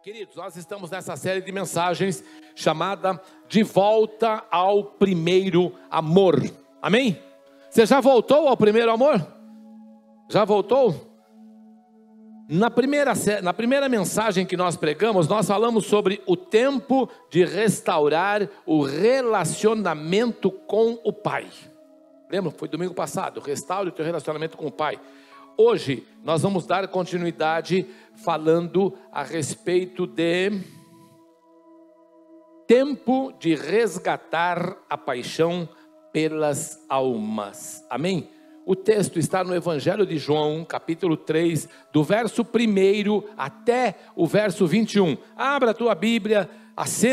Queridos, nós estamos nessa série de mensagens chamada De Volta ao Primeiro Amor. Amém? Você já voltou ao primeiro amor? Já voltou? Na primeira mensagem que nós pregamos, nós falamos sobre o tempo de restaurar o relacionamento com o Pai. Lembra? Foi domingo passado. Restaure o teu relacionamento com o Pai. Hoje nós vamos dar continuidade falando a respeito de tempo de resgatar a paixão pelas almas. Amém? O texto está no Evangelho de João, capítulo 3, do verso 1 até o verso 21. Abra a tua Bíblia,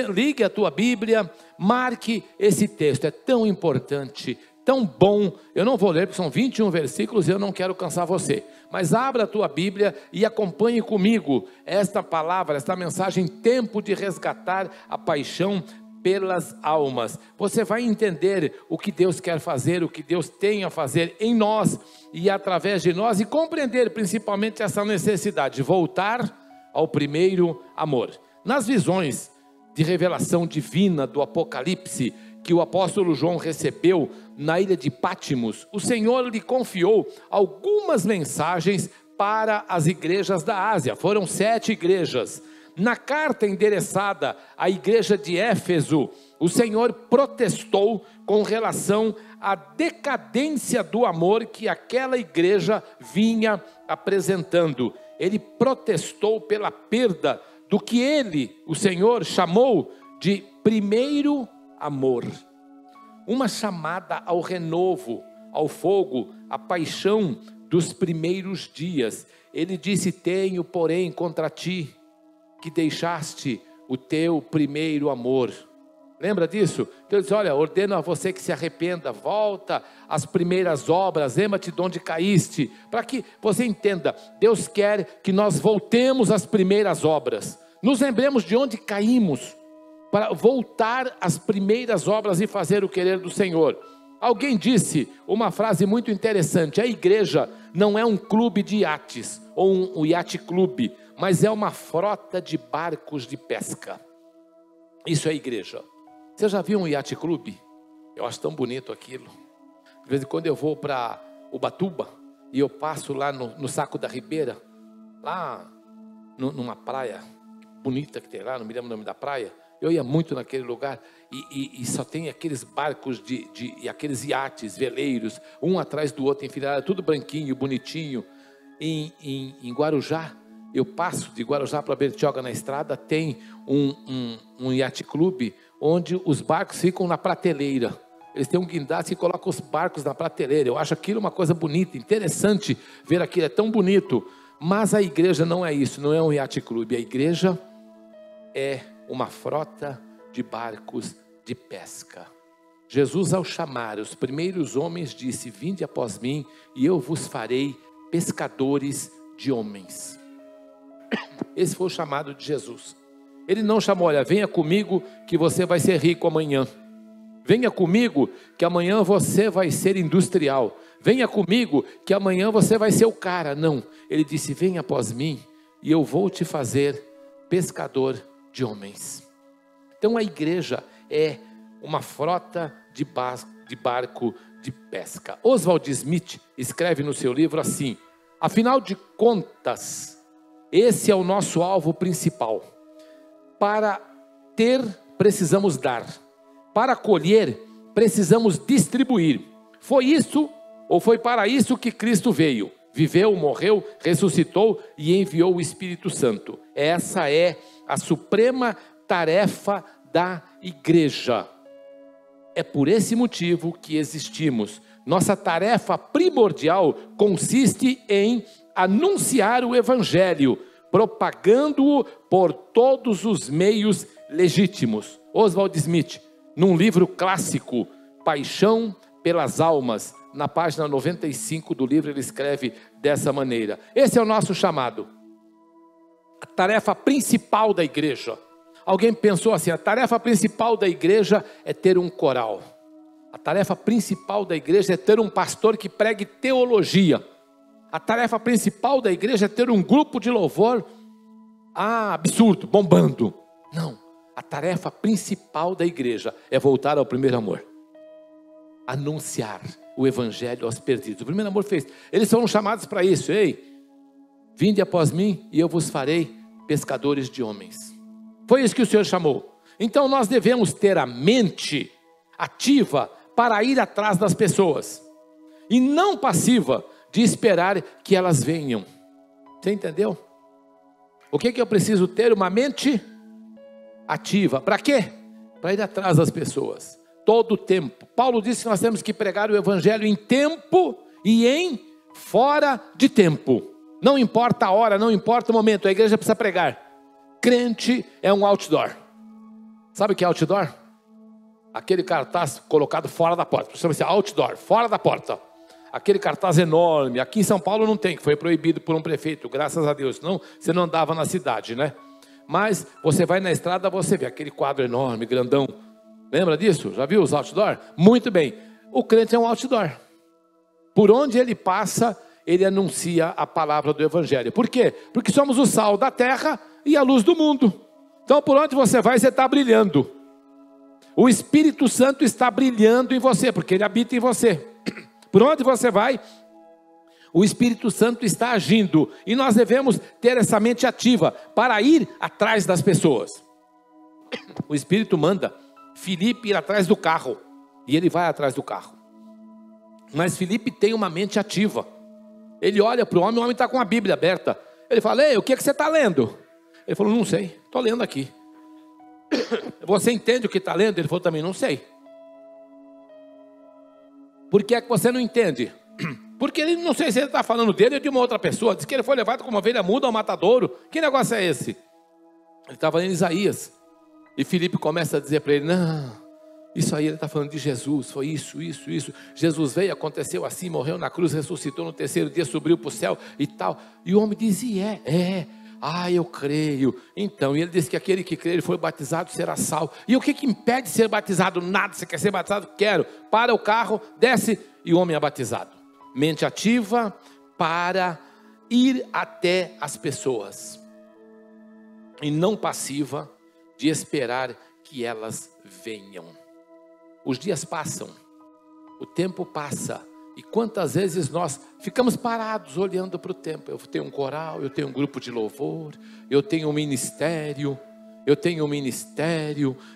ligue a tua Bíblia, marque esse texto, é tão importante, tão bom. Eu não vou ler porque são 21 versículos e eu não quero cansar você. Mas abra a tua Bíblia e acompanhe comigo esta palavra, esta mensagem, tempo de resgatar a paixão pelas almas. Você vai entender o que Deus quer fazer, o que Deus tem a fazer em nós e através de nós, e compreender principalmente essa necessidade de voltar ao primeiro amor. Nas visões de revelação divina do Apocalipse que o apóstolo João recebeu na ilha de Pátimos, o Senhor lhe confiou algumas mensagens para as igrejas da Ásia. Foram 7 igrejas. Na carta endereçada à igreja de Éfeso, o Senhor protestou com relação à decadência do amor que aquela igreja vinha apresentando. Ele protestou pela perda do que ele, o Senhor, chamou de primeiro amor. Uma chamada ao renovo, ao fogo, à paixão dos primeiros dias. Ele disse: tenho, porém, contra ti que deixaste o teu primeiro amor. Lembra disso? Então ele diz: olha, ordeno a você que se arrependa, volta às primeiras obras, lembra-te de onde caíste, para que você entenda, Deus quer que nós voltemos às primeiras obras, nos lembremos de onde caímos, para voltar às primeiras obras e fazer o querer do Senhor. Alguém disse uma frase muito interessante: a igreja não é um clube de iates, ou um iate clube, mas é uma frota de barcos de pesca. Isso é igreja. Você já viu um iate clube? Eu acho tão bonito aquilo. De vez em quando eu vou para Ubatuba e eu passo lá no Saco da Ribeira, lá numa praia bonita que tem lá, não me lembro o nome da praia. Eu ia muito naquele lugar e só tem aqueles barcos e aqueles iates, veleiros, um atrás do outro, enfileirado, tudo branquinho, bonitinho. Em Guarujá, eu passo de Guarujá para Bertioga na estrada, tem um iate clube, onde os barcos ficam na prateleira. Eles têm um guindaste e colocam os barcos na prateleira. Eu acho aquilo uma coisa bonita, interessante ver aquilo, é tão bonito. Mas a igreja não é isso, não é um iate clube. A igreja é uma frota de barcos de pesca. Jesus, ao chamar os primeiros homens, disse: vinde após mim e eu vos farei pescadores de homens. Esse foi o chamado de Jesus. Ele não chamou: olha, venha comigo que você vai ser rico amanhã. Venha comigo que amanhã você vai ser industrial. Venha comigo que amanhã você vai ser o cara. Não, ele disse: venha após mim e eu vou te fazer pescador de homens. Então a igreja é uma frota de barco de pesca. Oswald Smith escreve no seu livro assim: afinal de contas, esse é o nosso alvo principal. Para ter, precisamos dar. Para colher, precisamos distribuir. Foi isso, ou foi para isso que Cristo veio. Viveu, morreu, ressuscitou e enviou o Espírito Santo. Essa é a suprema tarefa da igreja. É por esse motivo que existimos. Nossa tarefa primordial consiste em anunciar o Evangelho, propagando-o por todos os meios legítimos. Oswald Smith, num livro clássico, Paixão pelas Almas, na página 95 do livro, ele escreve dessa maneira: esse é o nosso chamado. A tarefa principal da igreja. Alguém pensou assim: a tarefa principal da igreja é ter um coral. A tarefa principal da igreja é ter um pastor que pregue teologia. A tarefa principal da igreja é ter um grupo de louvor absurdo, bombando. Não, a tarefa principal da igreja é voltar ao primeiro amor. Anunciar o evangelho aos perdidos. O primeiro amor fez. Eles foram chamados para isso. Ei, vinde após mim e eu vos farei pescadores de homens. Foi isso que o Senhor chamou. Então nós devemos ter a mente ativa para ir atrás das pessoas. E não passiva de esperar que elas venham. Você entendeu? O que eu preciso ter? Uma mente ativa. Para quê? Para ir atrás das pessoas. Todo o tempo. Paulo disse que nós temos que pregar o evangelho em tempo e em fora de tempo. Não importa a hora, não importa o momento, a igreja precisa pregar. Crente é um outdoor. Sabe o que é outdoor? Aquele cartaz colocado fora da porta. Chama-se outdoor, fora da porta. Aquele cartaz enorme. Aqui em São Paulo não tem, que foi proibido por um prefeito, graças a Deus. Senão você não andava na cidade, né? Mas você vai na estrada, você vê aquele quadro enorme, grandão. Lembra disso? Já viu os outdoor? Muito bem. O crente é um outdoor. Por onde ele passa, ele anuncia a palavra do evangelho. Por quê? Porque somos o sal da terra e a luz do mundo. Então por onde você vai, você está brilhando. O Espírito Santo está brilhando em você, porque ele habita em você. Por onde você vai, o Espírito Santo está agindo. E nós devemos ter essa mente ativa para ir atrás das pessoas. O Espírito manda Filipe ir atrás do carro. E ele vai atrás do carro. Mas Filipe tem uma mente ativa. Ele olha para o homem está com a Bíblia aberta. Ele fala, ei, o que você está lendo? Ele falou, não sei, estou lendo aqui. Você entende o que está lendo? Ele falou, também não sei. Por que é que você não entende? Porque ele não sei se ele está falando dele ou de uma outra pessoa. Diz que ele foi levado como ovelha muda ao matadouro. Que negócio é esse? Ele estava lendo Isaías. E Filipe começa a dizer para ele, não, isso aí ele está falando de Jesus, foi isso. Jesus veio, aconteceu assim, morreu na cruz, ressuscitou no terceiro dia, subiu para o céu e tal. E o homem diz, eu creio. Então, e ele disse que aquele que crê, ele foi batizado, será salvo. E o que impede de ser batizado? Nada. Você quer ser batizado? Quero. Para o carro, desce e o homem é batizado. Mente ativa para ir até as pessoas. E não passiva de esperar que elas venham. Os dias passam, o tempo passa, e quantas vezes nós ficamos parados olhando para o tempo. Eu tenho um coral, eu tenho um grupo de louvor, eu tenho um ministério,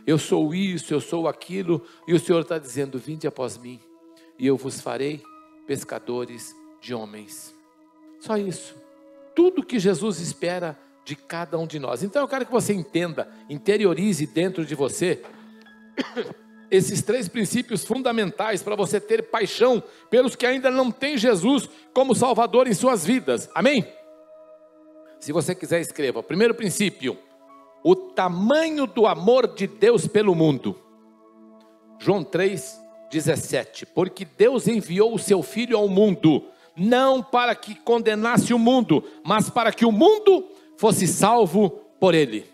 eu sou isso, eu sou aquilo, e o Senhor está dizendo, vinde após mim, e eu vos farei pescadores de homens. Só isso. Tudo que Jesus espera de cada um de nós. Então eu quero que você entenda, interiorize dentro de você esses 3 princípios fundamentais para você ter paixão pelos que ainda não têm Jesus como Salvador em suas vidas. Amém? Se você quiser, escreva. Primeiro princípio, o tamanho do amor de Deus pelo mundo. João 3:17. Porque Deus enviou o seu Filho ao mundo, não para que condenasse o mundo, mas para que o mundo fosse salvo por ele.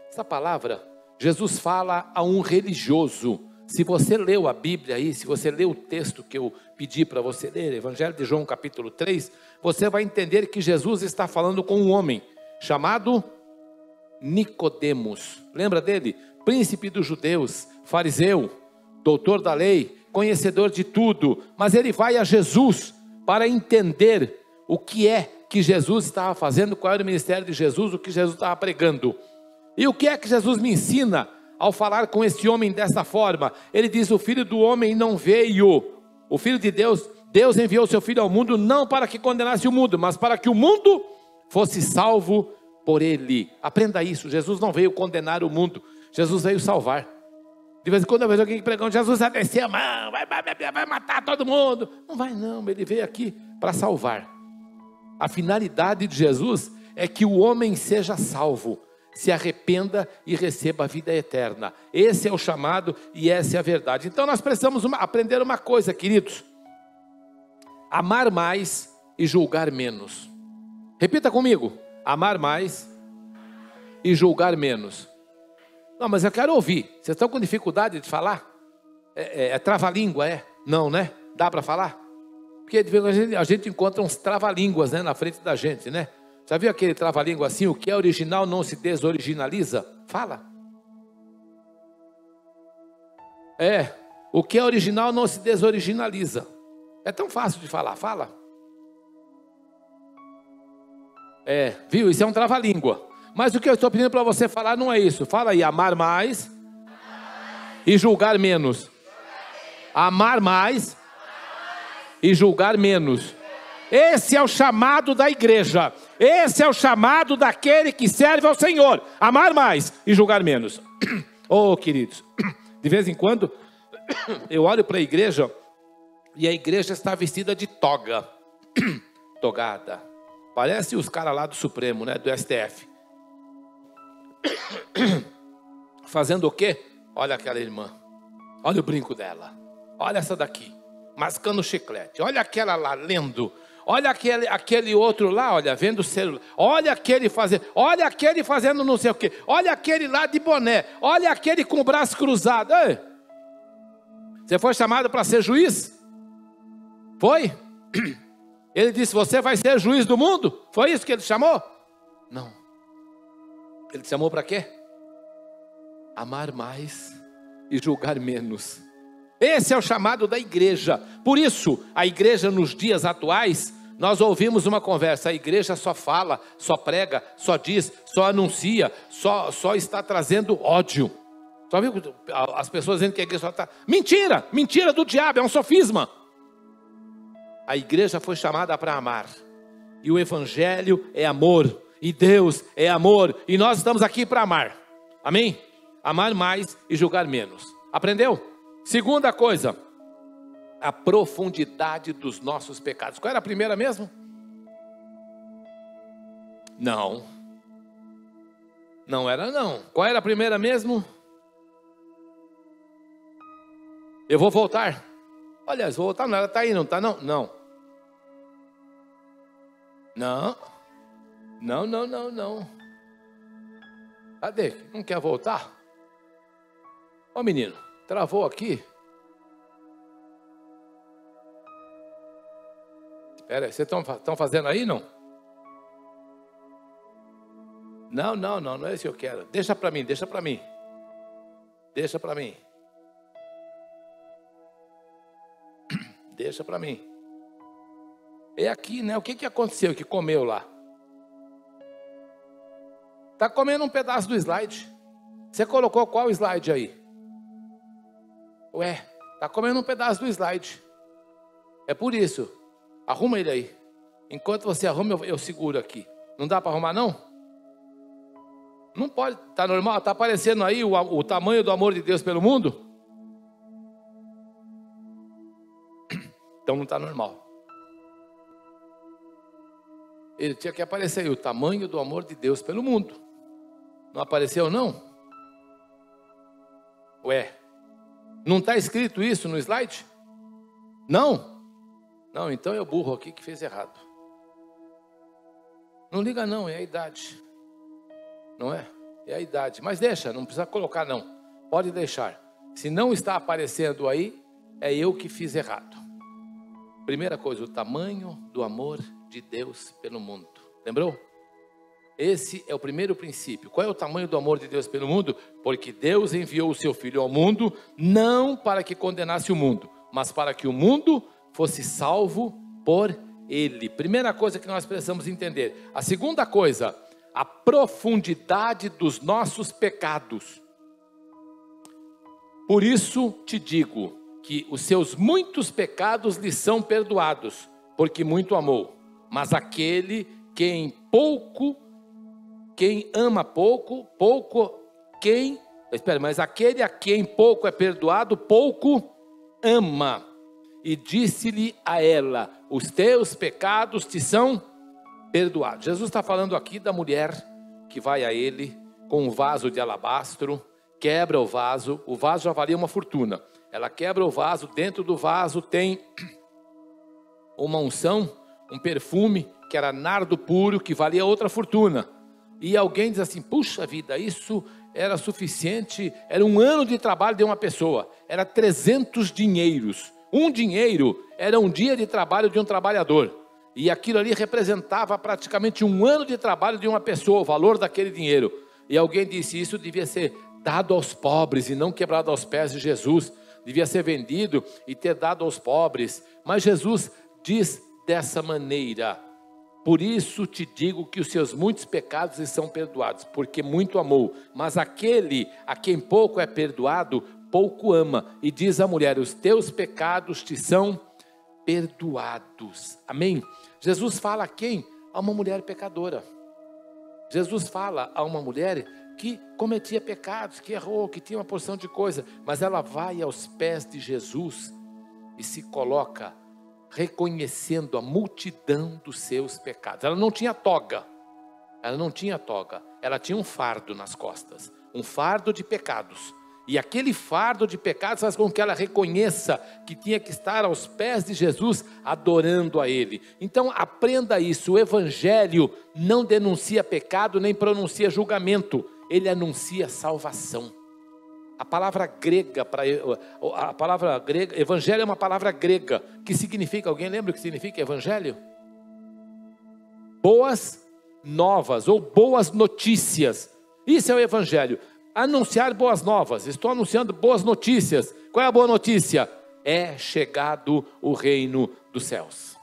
Essa palavra, Jesus fala a um religioso. Se você leu a Bíblia aí, se você leu o texto que eu pedi para você ler, Evangelho de João capítulo 3, você vai entender que Jesus está falando com um homem chamado Nicodemos. Lembra dele? Príncipe dos judeus, fariseu, doutor da lei, conhecedor de tudo. Mas ele vai a Jesus para entender o que é que Jesus estava fazendo, qual era o ministério de Jesus, o que Jesus estava pregando. E o que é que Jesus me ensina ao falar com esse homem dessa forma? Ele diz, o Filho do homem não veio, o Filho de Deus, Deus enviou o seu Filho ao mundo, não para que condenasse o mundo, mas para que o mundo fosse salvo por ele. Aprenda isso, Jesus não veio condenar o mundo, Jesus veio salvar. De vez em quando eu vejo alguém pregando, Jesus vai descer a mão, vai matar todo mundo. Não vai não, ele veio aqui para salvar. A finalidade de Jesus é que o homem seja salvo, se arrependa e receba a vida eterna. Esse é o chamado e essa é a verdade. Então nós precisamos aprender uma coisa, queridos: amar mais e julgar menos. Repita comigo: amar mais e julgar menos. Não, mas eu quero ouvir. Vocês estão com dificuldade de falar? É trava-língua, é? Não, né? Dá para falar? Porque a gente encontra uns trava-línguas, né, na frente da gente, né? Já viu aquele trava-língua assim? O que é original não se desoriginaliza? Fala. O que é original não se desoriginaliza. É tão fácil de falar, fala. Viu? Isso é um trava-língua. Mas o que eu estou pedindo para você falar não é isso. Fala aí, amar mais e julgar menos. Amar mais e julgar menos. Esse é o chamado da igreja. Esse é o chamado daquele que serve ao Senhor. Amar mais e julgar menos. Oh, queridos, de vez em quando eu olho para a igreja e a igreja está vestida de toga. Togada. Parece os caras lá do Supremo, né? Do STF. Fazendo o quê? Olha aquela irmã. Olha o brinco dela. Olha essa daqui. Mascando chiclete. Olha aquela lá lendo. Olha aquele outro lá, olha, vendo o celular. Olha aquele fazendo não sei o quê. Olha aquele lá de boné. Olha aquele com o braço cruzado. Ei, você foi chamado para ser juiz? Foi? Ele disse, você vai ser juiz do mundo? Foi isso que ele chamou? Não. Ele te chamou para quê? Amar mais e julgar menos. Esse é o chamado da igreja. Por isso, a igreja nos dias atuais, nós ouvimos uma conversa. A igreja só fala, só prega, só diz, só anuncia, só está trazendo ódio. Só viu as pessoas dizendo que a igreja só está... Mentira! Mentira do diabo, é um sofisma. A igreja foi chamada para amar. E o evangelho é amor. E Deus é amor. E nós estamos aqui para amar. Amém? Amar mais e julgar menos. Aprendeu? Segunda coisa, a profundidade dos nossos pecados. Qual era a primeira mesmo? Não. Não era não. Qual era a primeira mesmo? Eu vou voltar. Olha, vou voltar, não, ela está aí, não está não? Não. Não. Cadê? Não quer voltar? Ó menino, travou aqui. Espera aí, vocês estão fazendo aí, não? Não é isso que eu quero. Deixa para mim. Deixa para mim. É aqui, né? O que aconteceu que comeu lá? Está comendo um pedaço do slide. Você colocou qual slide aí? Ué, está comendo um pedaço do slide. É por isso. Arruma ele aí. Enquanto você arruma, eu seguro aqui. Não dá para arrumar, não? Não pode. Está normal? Está aparecendo aí o tamanho do amor de Deus pelo mundo? Então não está normal. Ele tinha que aparecer aí o tamanho do amor de Deus pelo mundo. Não apareceu, não? Ué, não está escrito isso no slide? Não? Não, então é o burro aqui que fez errado. Não liga não, é a idade. Não é? É a idade. Mas deixa, não precisa colocar não. Pode deixar. Se não está aparecendo aí, é eu que fiz errado. Primeira coisa, o tamanho do amor de Deus pelo mundo. Lembrou? Esse é o primeiro princípio. Qual é o tamanho do amor de Deus pelo mundo? Porque Deus enviou o seu Filho ao mundo, não para que condenasse o mundo, mas para que o mundo fosse salvo por Ele. Primeira coisa que nós precisamos entender. A segunda coisa, a profundidade dos nossos pecados. Por isso te digo que os seus muitos pecados lhe são perdoados, porque muito amou. Mas aquele quem ama pouco, mas aquele a quem pouco é perdoado, pouco ama. E disse-lhe a ela, os teus pecados te são perdoados. Jesus está falando aqui da mulher que vai a ele com um vaso de alabastro, quebra o vaso já valia uma fortuna. Ela quebra o vaso, dentro do vaso tem uma unção, um perfume, que era nardo puro, que valia outra fortuna. E alguém diz assim, puxa vida, isso era suficiente, era um ano de trabalho de uma pessoa, era 300 dinheiros. Um dinheiro era um dia de trabalho de um trabalhador. E aquilo ali representava praticamente um ano de trabalho de uma pessoa, o valor daquele dinheiro. E alguém disse, isso devia ser dado aos pobres e não quebrado aos pés de Jesus. Devia ser vendido e ter dado aos pobres. Mas Jesus diz dessa maneira: por isso te digo que os seus muitos pecados lhe são perdoados, porque muito amou. Mas aquele a quem pouco é perdoado, pouco ama. E diz a mulher, os teus pecados te são perdoados. Amém? Jesus fala a quem? A uma mulher pecadora. Jesus fala a uma mulher que cometia pecados, que errou, que tinha uma porção de coisa, mas ela vai aos pés de Jesus e se coloca reconhecendo a multidão dos seus pecados. Ela não tinha toga, ela tinha um fardo nas costas, um fardo de pecados. E aquele fardo de pecados faz com que ela reconheça que tinha que estar aos pés de Jesus, adorando a Ele. Então aprenda isso, o Evangelho não denuncia pecado, nem pronuncia julgamento, ele anuncia salvação. A palavra grega, evangelho é uma palavra grega, que significa, alguém lembra o que significa evangelho? Boas novas, ou boas notícias. Isso é o evangelho. Anunciar boas novas. Estou anunciando boas notícias. Qual é a boa notícia? É chegado o reino dos céus.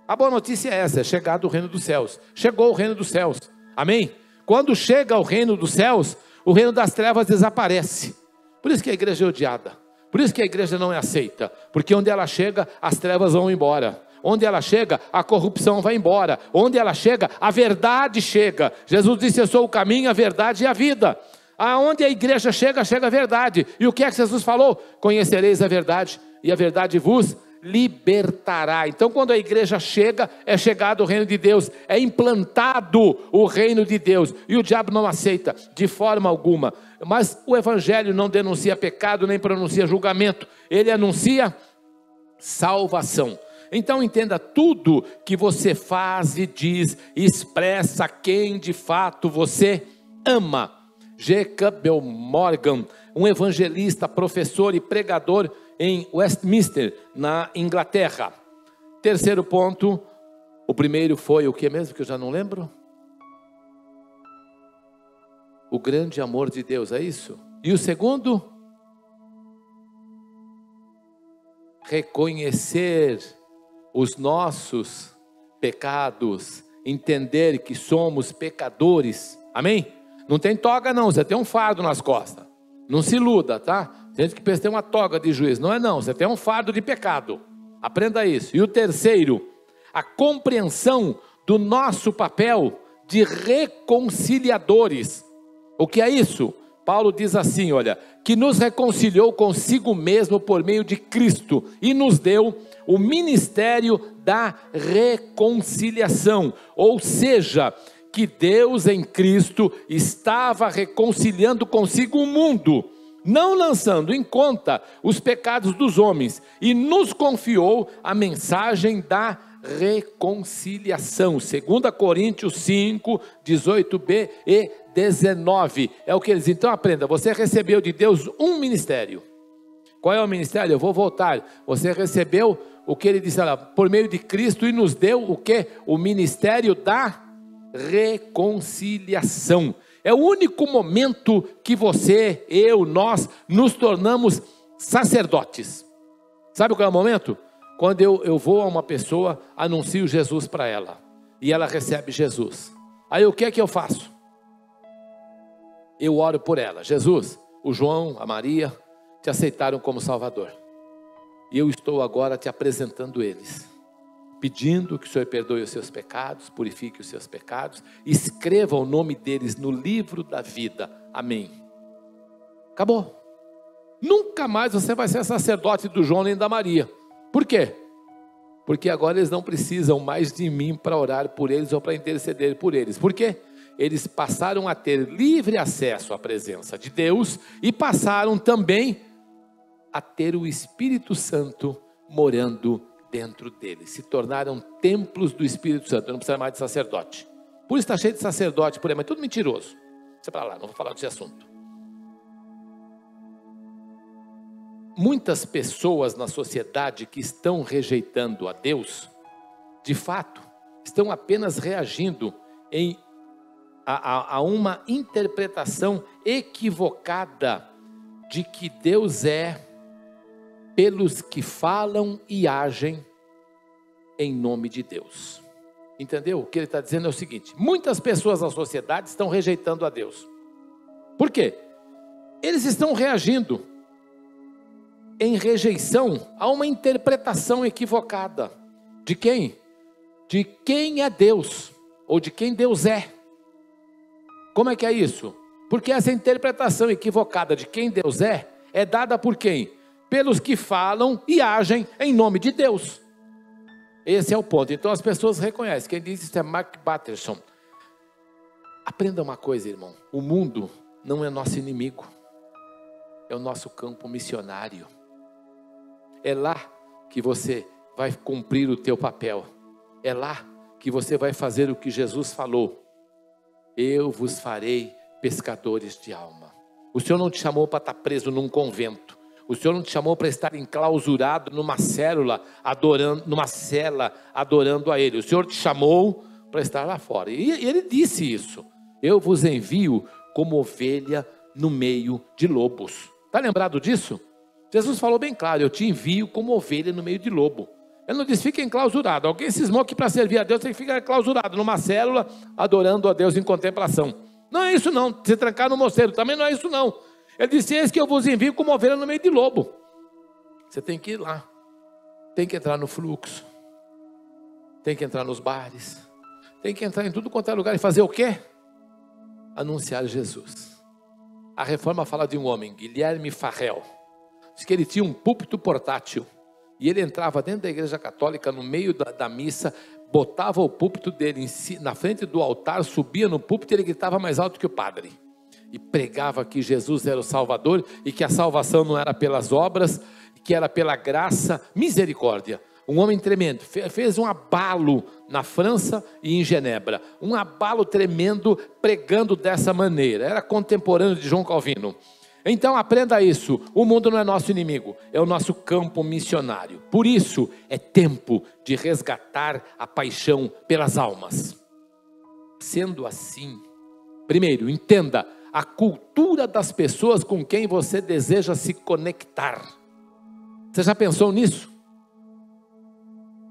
A boa notícia é essa, é chegado o reino dos céus. Chegou o reino dos céus. Amém? Quando chega o reino dos céus, o reino das trevas desaparece. Por isso que a igreja é odiada. Por isso que a igreja não é aceita. Porque onde ela chega, as trevas vão embora. Onde ela chega, a corrupção vai embora. Onde ela chega, a verdade chega. Jesus disse, eu sou o caminho, a verdade e a vida. Aonde a igreja chega, chega a verdade. E o que é que Jesus falou? Conhecereis a verdade, e a verdade vos libertará. Então quando a igreja chega, é chegado o reino de Deus, é implantado o reino de Deus, e o diabo não aceita de forma alguma. Mas o evangelho não denuncia pecado, nem pronuncia julgamento, ele anuncia salvação. Então entenda, tudo que você faz e diz, expressa quem de fato você ama. G. Campbell Morgan, um evangelista, professor e pregador em Westminster, na Inglaterra. Terceiro ponto, o primeiro foi o que mesmo que eu já não lembro? O grande amor de Deus, é isso? E o segundo? Reconhecer os nossos pecados, entender que somos pecadores, amém? Não tem toga não, você tem um fardo nas costas, não se iluda, tá? Tem gente que pensa que tem uma toga de juiz, não é não, você tem um fardo de pecado, aprenda isso. E o terceiro, a compreensão do nosso papel de reconciliadores. O que é isso? Paulo diz assim, olha, que nos reconciliou consigo mesmo por meio de Cristo e nos deu o ministério da reconciliação, ou seja, que Deus em Cristo estava reconciliando consigo o mundo, não lançando em conta os pecados dos homens, e nos confiou a mensagem da reconciliação. 2 Coríntios 5, 18b e 19, é o que eles, então aprenda, você recebeu de Deus um ministério. Qual é o ministério? Eu vou voltar. Você recebeu o que ele disse lá, por meio de Cristo, e nos deu o que? O ministério da reconciliação. É o único momento que você, eu, nós nos tornamos sacerdotes. Sabe qual é o momento? Quando eu vou a uma pessoa, anuncio Jesus para ela, e ela recebe Jesus. Aí o que é que eu faço? Eu oro por ela. Jesus, o João, a Maria te aceitaram como Salvador, e eu estou agora te apresentando eles, pedindo que o Senhor perdoe os seus pecados, purifique os seus pecados, escreva o nome deles no livro da vida. Amém. Acabou. Nunca mais você vai ser sacerdote do João nem da Maria. Por quê? Porque agora eles não precisam mais de mim para orar por eles ou para interceder por eles. Por quê? Eles passaram a ter livre acesso à presença de Deus e passaram também a ter o Espírito Santo morando dentro deles, se tornaram templos do Espírito Santo, não precisa mais de sacerdote. Por isso está cheio de sacerdote por aí, mas tudo mentiroso. Deixa para lá, não vou falar desse assunto. Muitas pessoas na sociedade que estão rejeitando a Deus, de fato, estão apenas reagindo a uma interpretação equivocada de que Deus é pelos que falam e agem em nome de Deus. Entendeu? O que ele está dizendo é o seguinte: muitas pessoas na sociedade estão rejeitando a Deus. Por quê? Eles estão reagindo em rejeição a uma interpretação equivocada. De quem? De quem é Deus, ou de quem Deus é. Como é que é isso? Porque essa interpretação equivocada de quem Deus é dada por quem? Pelos que falam e agem em nome de Deus. Esse é o ponto. Então as pessoas reconhecem. Quem diz isso é Mark Batterson. Aprenda uma coisa, irmão. O mundo não é nosso inimigo. É o nosso campo missionário. É lá que você vai cumprir o teu papel. É lá que você vai fazer o que Jesus falou. Eu vos farei pescadores de alma. O Senhor não te chamou para estar preso num convento. O Senhor não te chamou para estar enclausurado numa célula, adorando a Ele. O Senhor te chamou para estar lá fora. E Ele disse isso. Eu vos envio como ovelha no meio de lobos. Está lembrado disso? Jesus falou bem claro: eu te envio como ovelha no meio de lobo. Ele não disse fica enclausurado. Alguém cismou que para servir a Deus tem que ficar enclausurado numa célula, adorando a Deus em contemplação. Não é isso não. Se trancar no mosteiro também não é isso não. Ele disse: eis que eu vos envio como ovelha no meio de lobo. Você tem que ir lá. Tem que entrar no fluxo. Tem que entrar nos bares. Tem que entrar em tudo quanto é lugar e fazer o quê? Anunciar Jesus. A Reforma fala de um homem, Guilherme Farrell. Diz que ele tinha um púlpito portátil. E ele entrava dentro da igreja católica, no meio da missa, botava o púlpito dele na frente do altar, subia no púlpito e ele gritava mais alto que o padre. E pregava que Jesus era o Salvador e que a salvação não era pelas obras, que era pela graça, misericórdia. Um homem tremendo, fez um abalo na França e em Genebra. Um abalo tremendo pregando dessa maneira. Era contemporâneo de João Calvino. Então aprenda isso, o mundo não é nosso inimigo, é o nosso campo missionário. Por isso é tempo de resgatar a paixão pelas almas. Sendo assim, primeiro, entenda a cultura das pessoas com quem você deseja se conectar. Você já pensou nisso?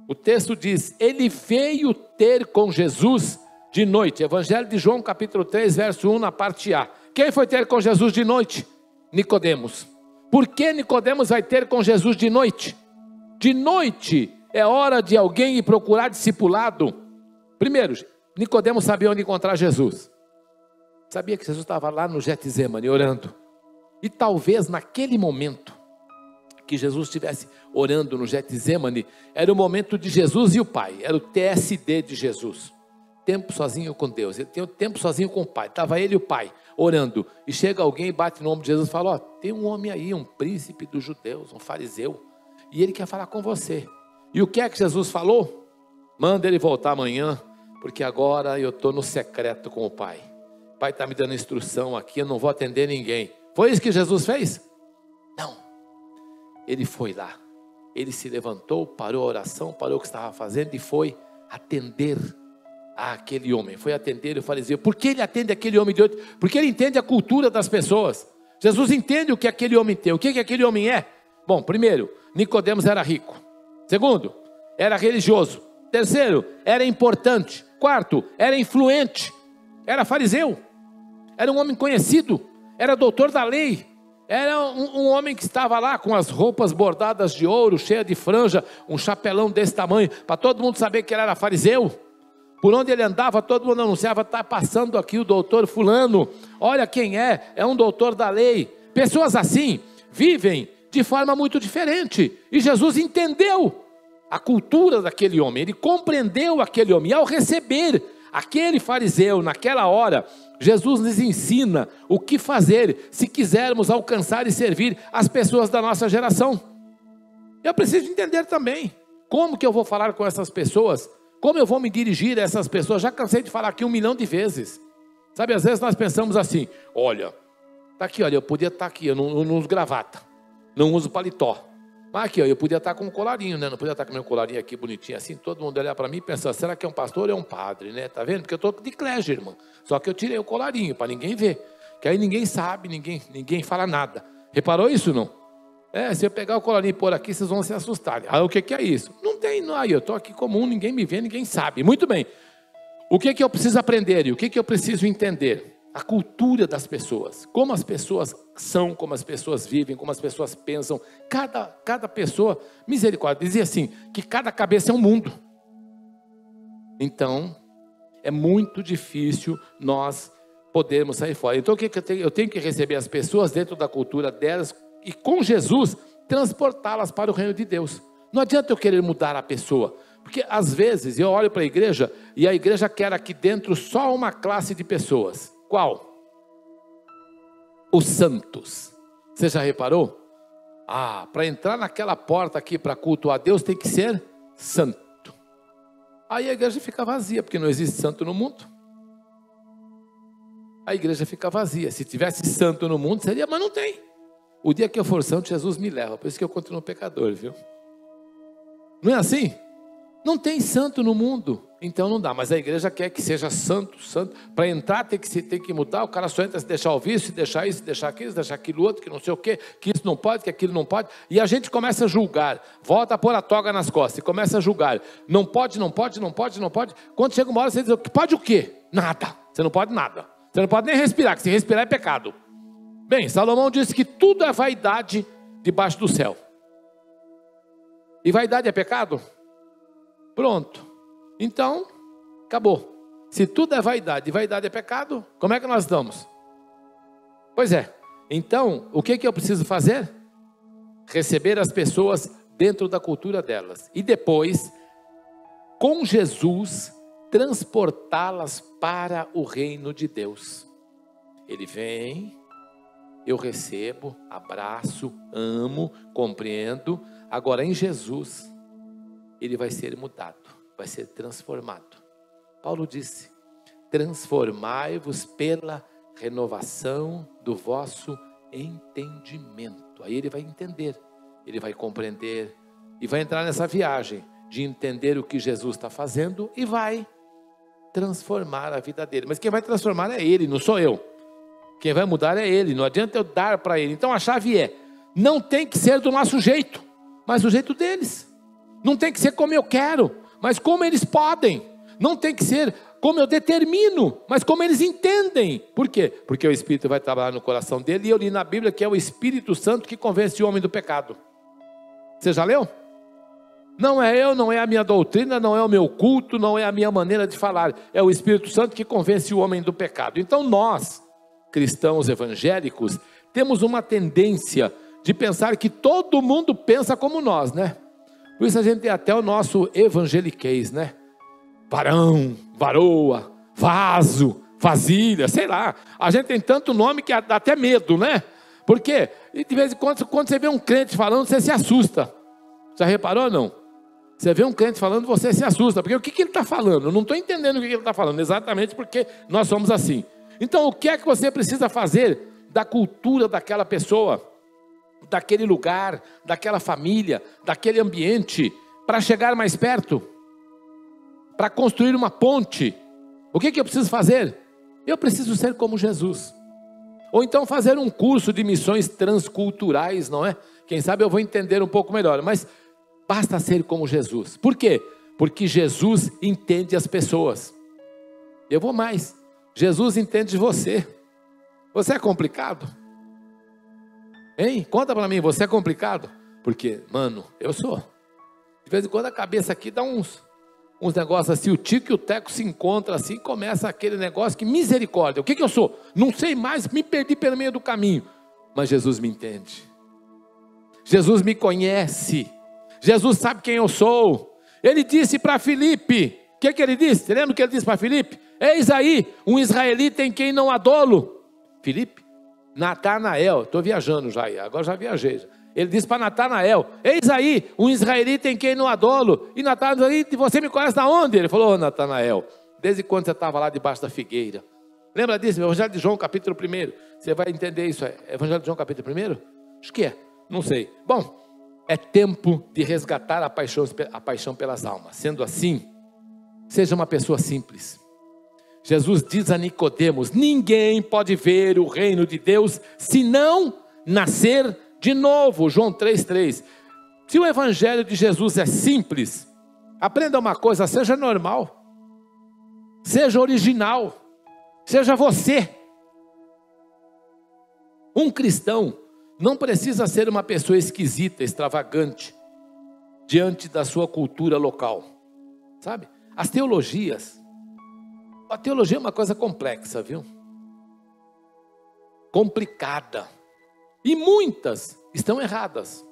O texto diz: ele veio ter com Jesus de noite. Evangelho de João capítulo 3, verso 1, na parte A. Quem foi ter com Jesus de noite? Nicodemos. Por que Nicodemos vai ter com Jesus de noite? De noite é hora de alguém ir procurar discipulado. Primeiro, Nicodemos sabia onde encontrar Jesus. Sabia que Jesus estava lá no Getsemane orando. E talvez naquele momento que Jesus estivesse orando no Getsemane, era o momento de Jesus e o Pai. Era o TSD de Jesus. Tempo sozinho com Deus. Ele tem o tempo sozinho com o Pai. Estava ele e o Pai orando. E chega alguém e bate no ombro de Jesus e fala: ó, tem um homem aí, um príncipe dos judeus, um fariseu. E ele quer falar com você. E o que é que Jesus falou? Manda ele voltar amanhã, porque agora eu estou no secreto com o Pai. O Pai está me dando instrução aqui, eu não vou atender ninguém. Foi isso que Jesus fez? Não. Ele foi lá. Ele se levantou, parou a oração, parou o que estava fazendo e foi atender aquele homem. Foi atender o fariseu. Por que ele atende aquele homem de hoje? Porque ele entende a cultura das pessoas. Jesus entende o que aquele homem tem. O que aquele homem é? Bom, primeiro, Nicodemos era rico. Segundo, era religioso. Terceiro, era importante. Quarto, era influente. Era fariseu. Era um homem conhecido. Era doutor da lei. Era um homem que estava lá com as roupas bordadas de ouro, cheia de franja, um chapelão desse tamanho, para todo mundo saber que ele era fariseu. Por onde ele andava, todo mundo anunciava: está passando aqui o doutor fulano, olha quem é um doutor da lei. Pessoas assim vivem de forma muito diferente, e Jesus entendeu a cultura daquele homem, ele compreendeu aquele homem, e ao receber aquele fariseu naquela hora, Jesus nos ensina o que fazer se quisermos alcançar e servir as pessoas da nossa geração. Eu preciso entender também como que eu vou falar com essas pessoas, como eu vou me dirigir a essas pessoas. Já cansei de falar aqui 1 milhão de vezes. Sabe, às vezes nós pensamos assim: olha, tá aqui, olha, eu podia estar aqui, eu não uso gravata, não uso paletó, Mas aqui, ó, eu podia estar com um colarinho, né? Não podia estar com meu colarinho aqui bonitinho assim, todo mundo olhar para mim e pensar, será que é um pastor ou é um padre, né? Tá vendo? Porque eu estou de clergy, irmão. Só que eu tirei o colarinho para ninguém ver. Que aí ninguém sabe, ninguém fala nada. Reparou isso, não? Se eu pegar o colarinho e pôr aqui, vocês vão se assustar. Ah, o que é isso? Não tem, não. Aí eu estou aqui comum, ninguém me vê, ninguém sabe. Muito bem. O que eu preciso aprender e o que eu preciso entender? A cultura das pessoas, como as pessoas são, como as pessoas vivem, como as pessoas pensam. Cada pessoa, misericórdia, dizia assim, que cada cabeça é um mundo. Então, é muito difícil nós podermos sair fora. Então, o que eu tenho que receber as pessoas dentro da cultura delas e com Jesus, transportá-las para o reino de Deus. Não adianta eu querer mudar a pessoa, porque às vezes eu olho para a igreja e a igreja quer aqui dentro só uma classe de pessoas. Qual? Os santos. Você já reparou? Para entrar naquela porta aqui para cultuar a Deus tem que ser santo. Aí a igreja fica vazia, porque não existe santo no mundo. A igreja fica vazia. Se tivesse santo no mundo seria, mas não tem. O dia que eu for santo, Jesus me leva. Por isso que eu continuo pecador, viu? Não é assim? Não tem santo no mundo, então não dá. Mas a igreja quer que seja santo. Para entrar tem que mudar. O cara só entra se deixar o vício, se deixar isso, se deixar aquilo, se deixar aquilo outro, que não sei o quê, que isso não pode, que aquilo não pode. E a gente começa a julgar. Volta a pôr a toga nas costas e começa a julgar. Não pode, não pode, não pode, não pode. Quando chega uma hora você diz, pode o quê? Nada. Você não pode nada. Você não pode nem respirar, que se respirar é pecado. Bem, Salomão disse que tudo é vaidade debaixo do céu. E vaidade é pecado? Pronto. Então, acabou. Se tudo é vaidade e vaidade é pecado, como é que nós estamos? Pois é. Então, o que eu preciso fazer? Receber as pessoas dentro da cultura delas. E depois, com Jesus, transportá-las para o reino de Deus. Ele vem, eu recebo, abraço, amo, compreendo. Agora em Jesus, ele vai ser mudado, vai ser transformado. Paulo disse, transformai-vos pela renovação do vosso entendimento. Aí ele vai entender, ele vai compreender e vai entrar nessa viagem de entender o que Jesus está fazendo e vai transformar a vida dele. Mas quem vai transformar é ele, não sou eu. Quem vai mudar é ele, não adianta eu dar para ele. Então a chave é, não tem que ser do nosso jeito, mas do jeito deles. Não tem que ser como eu quero, mas como eles podem. Não tem que ser como eu determino, mas como eles entendem. Por quê? Porque o Espírito vai trabalhar no coração dele. E eu li na Bíblia que é o Espírito Santo que convence o homem do pecado. Você já leu? Não é eu, não é a minha doutrina, não é o meu culto, não é a minha maneira de falar. É o Espírito Santo que convence o homem do pecado. Então nós, cristãos evangélicos, temos uma tendência de pensar que todo mundo pensa como nós, né? Por isso a gente tem até o nosso evangeliquez, né? Varão, varoa, vaso, vasilha, sei lá. A gente tem tanto nome que dá até medo, né? Por quê? E de vez em quando você vê um crente falando, você se assusta. Já reparou ou não? Você vê um crente falando, você se assusta. Porque o que ele está falando? Eu não estou entendendo o que ele está falando. Exatamente porque nós somos assim. Então o que é que você precisa fazer da cultura daquela pessoa, daquele lugar, daquela família, daquele ambiente, para chegar mais perto, para construir uma ponte? O que eu preciso fazer? Eu preciso ser como Jesus. Ou então fazer um curso de missões transculturais, não é? Quem sabe eu vou entender um pouco melhor, mas basta ser como Jesus. Por quê? Porque Jesus entende as pessoas. Eu vou mais, Jesus entende você. Você é complicado? Hein? Conta para mim, você é complicado? Porque, mano, eu sou. De vez em quando a cabeça aqui dá uns negócios assim, o tico e o teco se encontram assim, começa aquele negócio que misericórdia. O que eu sou? Não sei mais, me perdi pelo meio do caminho. Mas Jesus me entende. Jesus me conhece. Jesus sabe quem eu sou. Ele disse para Filipe, o que ele disse? Você lembra o que ele disse para Filipe? Eis aí, um israelita em quem não há dolo. Filipe? Natanael, estou viajando já, agora já viajei. Ele disse para Natanael, eis aí, um israelita em quem não há dolo. E Natanael, você me conhece de onde? Ele falou, Natanael, desde quando você estava lá debaixo da figueira. Lembra disso? Evangelho de João, capítulo 1. Você vai entender isso. Evangelho de João, capítulo 1? Acho que é, não sei. Bom, É tempo de resgatar a paixão pelas almas. Sendo assim, seja uma pessoa simples. Jesus diz a Nicodemos: ninguém pode ver o reino de Deus se não nascer de novo. João 3,3. Se o evangelho de Jesus é simples, aprenda uma coisa: seja normal, seja original, seja você. Um cristão não precisa ser uma pessoa esquisita, extravagante, diante da sua cultura local, sabe? A teologia é uma coisa complexa, viu? Complicada. E muitas estão erradas.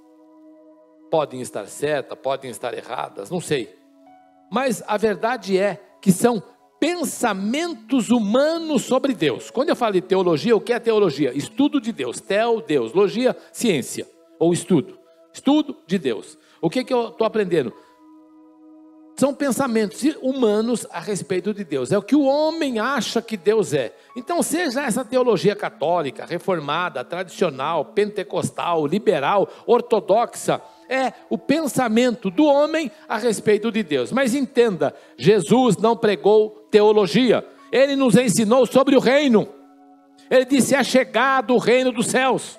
Podem estar certas, podem estar erradas, não sei. Mas a verdade é que são pensamentos humanos sobre Deus. Quando eu falo de teologia, o que é teologia? Estudo de Deus. Deus. Logia, ciência. Ou estudo. Estudo de Deus. O que eu estou aprendendo? São pensamentos humanos a respeito de Deus. É o que o homem acha que Deus é. Então, seja essa teologia católica, reformada, tradicional, pentecostal, liberal, ortodoxa, é o pensamento do homem a respeito de Deus. Mas entenda, Jesus não pregou teologia. Ele nos ensinou sobre o reino. Ele disse: é chegado o reino dos céus.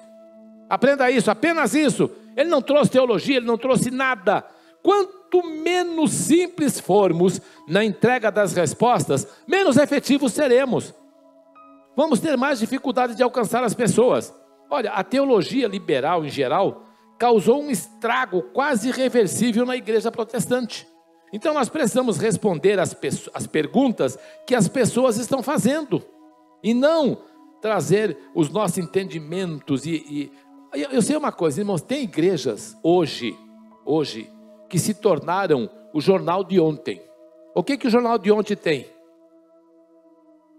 Aprenda isso, apenas isso. Ele não trouxe teologia, ele não trouxe nada. Quanto menos simples formos na entrega das respostas, menos efetivos seremos. Vamos ter mais dificuldade de alcançar as pessoas. Olha, a teologia liberal em geral causou um estrago quase irreversível na igreja protestante. Então nós precisamos responder as perguntas que as pessoas estão fazendo, e não trazer os nossos entendimentos. Eu sei uma coisa, irmãos, tem igrejas hoje, que se tornaram o jornal de ontem. O que o jornal de ontem tem?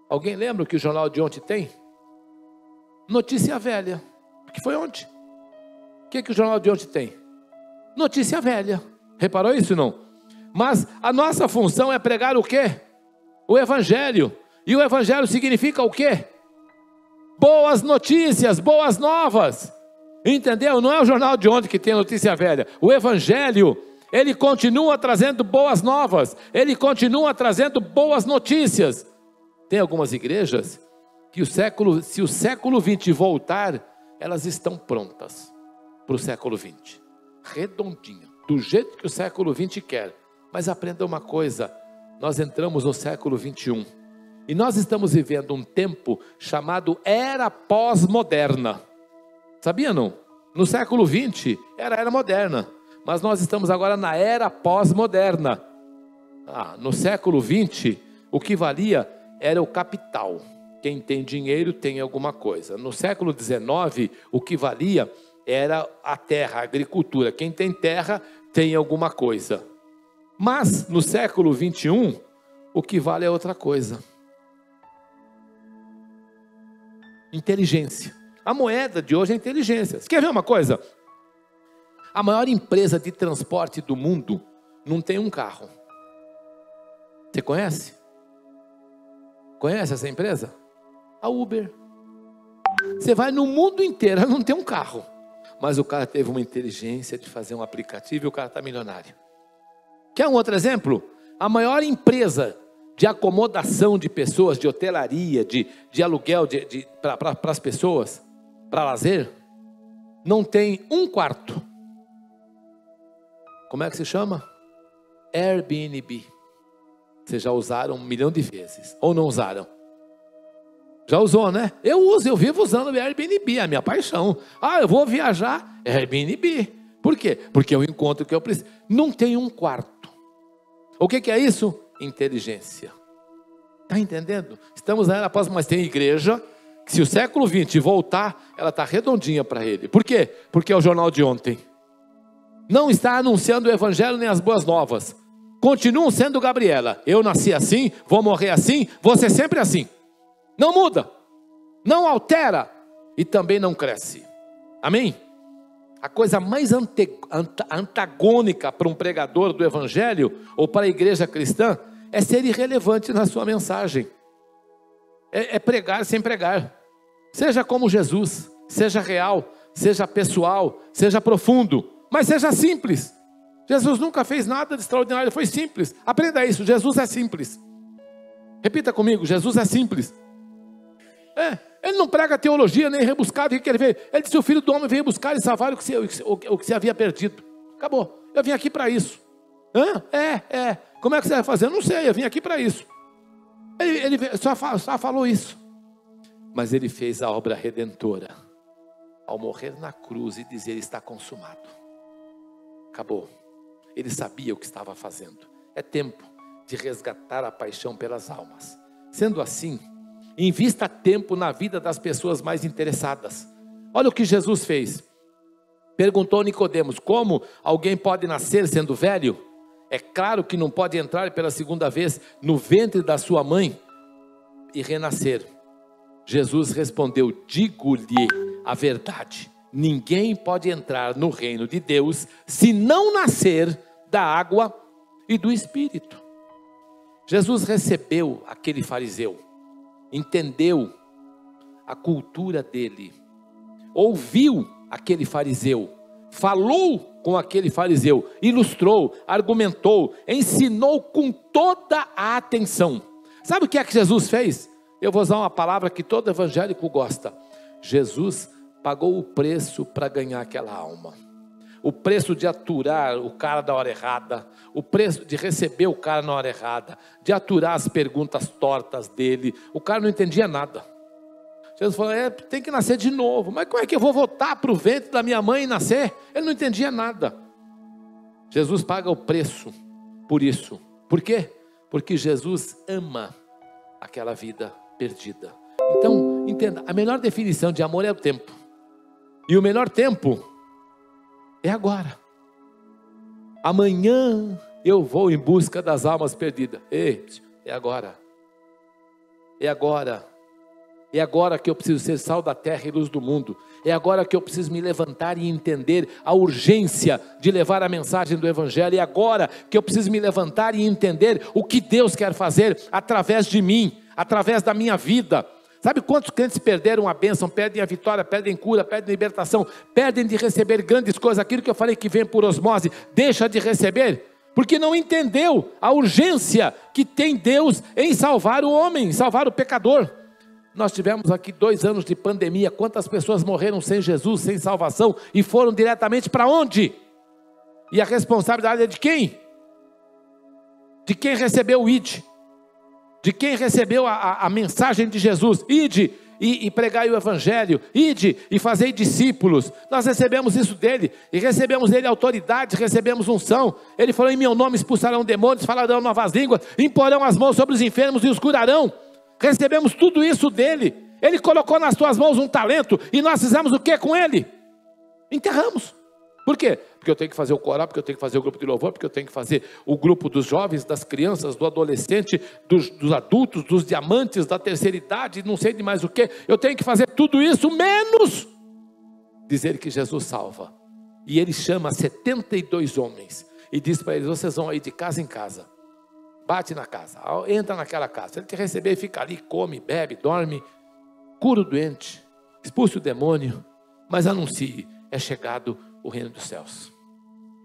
Alguém lembra o que o jornal de ontem tem? Notícia velha, que foi ontem. O que o jornal de ontem tem? Notícia velha. Reparou isso, não? Mas a nossa função é pregar o quê? O evangelho. E o evangelho significa o quê? Boas notícias, boas novas. Entendeu? Não é o jornal de ontem que tem notícia velha. O evangelho, ele continua trazendo boas novas. Ele continua trazendo boas notícias. Tem algumas igrejas que se o século 20 voltar, elas estão prontas para o século 20. Redondinha, do jeito que o século 20 quer. Mas aprenda uma coisa, nós entramos no século 21. E nós estamos vivendo um tempo chamado era pós-moderna. Sabia não? No século 20 era moderna. Mas nós estamos agora na era pós-moderna. No século 20, o que valia era o capital. Quem tem dinheiro tem alguma coisa. No século 19, o que valia era a terra, a agricultura. Quem tem terra tem alguma coisa. Mas no século 21, o que vale é outra coisa. Inteligência. A moeda de hoje é inteligência. Você quer ver uma coisa? A maior empresa de transporte do mundo não tem um carro. Você conhece? Conhece essa empresa? A Uber. Você vai no mundo inteiro, ela não tem um carro. Mas o cara teve uma inteligência de fazer um aplicativo e o cara está milionário. Quer um outro exemplo? A maior empresa de acomodação de pessoas, de hotelaria, de aluguel para as pessoas, para lazer, não tem um quarto. Como é que se chama? Airbnb. Vocês já usaram 1 milhão de vezes, ou não usaram? Já usou, né? Eu vivo usando o Airbnb, é a minha paixão. Eu vou viajar, Airbnb. Por quê? Porque eu encontro o que eu preciso. Não tem um quarto. O que é isso? Inteligência. Está entendendo? Estamos na era pós, mas tem igreja que, se o século 20 voltar, ela está redondinha para ele. Por quê? Porque é o jornal de ontem. Não está anunciando o evangelho nem as boas novas. Continuam sendo Gabriela. Eu nasci assim, vou morrer assim, vou ser sempre assim. Não muda, não altera e também não cresce. Amém? A coisa mais antagônica para um pregador do evangelho ou para a igreja cristã é ser irrelevante na sua mensagem. É pregar sem pregar. Seja como Jesus, seja real, seja pessoal, seja profundo. mas seja simples. Jesus nunca fez nada de extraordinário, foi simples. Aprenda isso, Jesus é simples. Repita comigo, Jesus é simples. Ele não prega teologia nem rebuscado. O que ele veio? Ele disse: o Filho do Homem veio buscar e salvar o que se havia perdido. Acabou, eu vim aqui para isso. Como é que você vai fazer? Eu não sei, eu vim aqui para isso. Ele só falou isso. Mas ele fez a obra redentora ao morrer na cruz e dizer: está consumado. Acabou. Ele sabia o que estava fazendo. É tempo de resgatar a paixão pelas almas. Sendo assim, invista tempo na vida das pessoas mais interessadas. Olha o que Jesus fez. Perguntou Nicodemos: como alguém pode nascer sendo velho? É claro que não pode entrar pela segunda vez no ventre da sua mãe e renascer. Jesus respondeu: digo-lhe a verdade. Ninguém pode entrar no reino de Deus se não nascer da água e do Espírito. Jesus recebeu aquele fariseu, entendeu a cultura dele, ouviu aquele fariseu, falou com aquele fariseu, ilustrou, argumentou, ensinou com toda a atenção. Sabe o que é que Jesus fez? Eu vou usar uma palavra que todo evangélico gosta. Jesus pagou o preço para ganhar aquela alma. O preço de aturar o cara da hora errada, o preço de receber o cara na hora errada, de aturar as perguntas tortas dele. O cara não entendia nada. Jesus falou: tem que nascer de novo. Mas como é que eu vou voltar para o ventre da minha mãe e nascer? Ele não entendia nada. Jesus paga o preço por isso. Por quê? Porque Jesus ama aquela vida perdida. Então, entenda, a melhor definição de amor é o tempo. E o melhor tempo é agora. Amanhã eu vou em busca das almas perdidas. É agora. É agora. É agora que eu preciso ser sal da terra e luz do mundo. É agora que eu preciso me levantar e entender a urgência de levar a mensagem do Evangelho. É agora que eu preciso me levantar e entender o que Deus quer fazer através de mim, através da minha vida. Sabe quantos crentes perderam a bênção, perdem a vitória, perdem cura, perdem libertação, perdem de receber grandes coisas, aquilo que eu falei que vem por osmose, deixa de receber, porque não entendeu a urgência que tem Deus em salvar o homem, em salvar o pecador. Nós tivemos aqui 2 anos de pandemia, quantas pessoas morreram sem Jesus, sem salvação, e foram diretamente para onde? E a responsabilidade é de quem? De quem recebeu o ID, de quem recebeu a mensagem de Jesus: ide e pregai o Evangelho, ide e fazei discípulos. Nós recebemos isso dele, e recebemos dele autoridade, recebemos unção. Ele falou: em meu nome expulsarão demônios, falarão novas línguas, imporão as mãos sobre os enfermos e os curarão. Recebemos tudo isso dele. Ele colocou nas tuas mãos um talento, e nós fizemos o que com ele? Enterramos. Por quê? Porque eu tenho que fazer o coral, porque eu tenho que fazer o grupo de louvor, porque eu tenho que fazer o grupo dos jovens, das crianças, do adolescente, dos adultos, dos diamantes, da terceira idade, não sei de mais o que. Eu tenho que fazer tudo isso, menos dizer que Jesus salva. E ele chama 72 homens e diz para eles: vocês vão aí de casa em casa, bate na casa, entra naquela casa. Se ele te receber, fica ali, come, bebe, dorme, cura o doente, expulse o demônio, mas anuncie: é chegado o reino dos céus.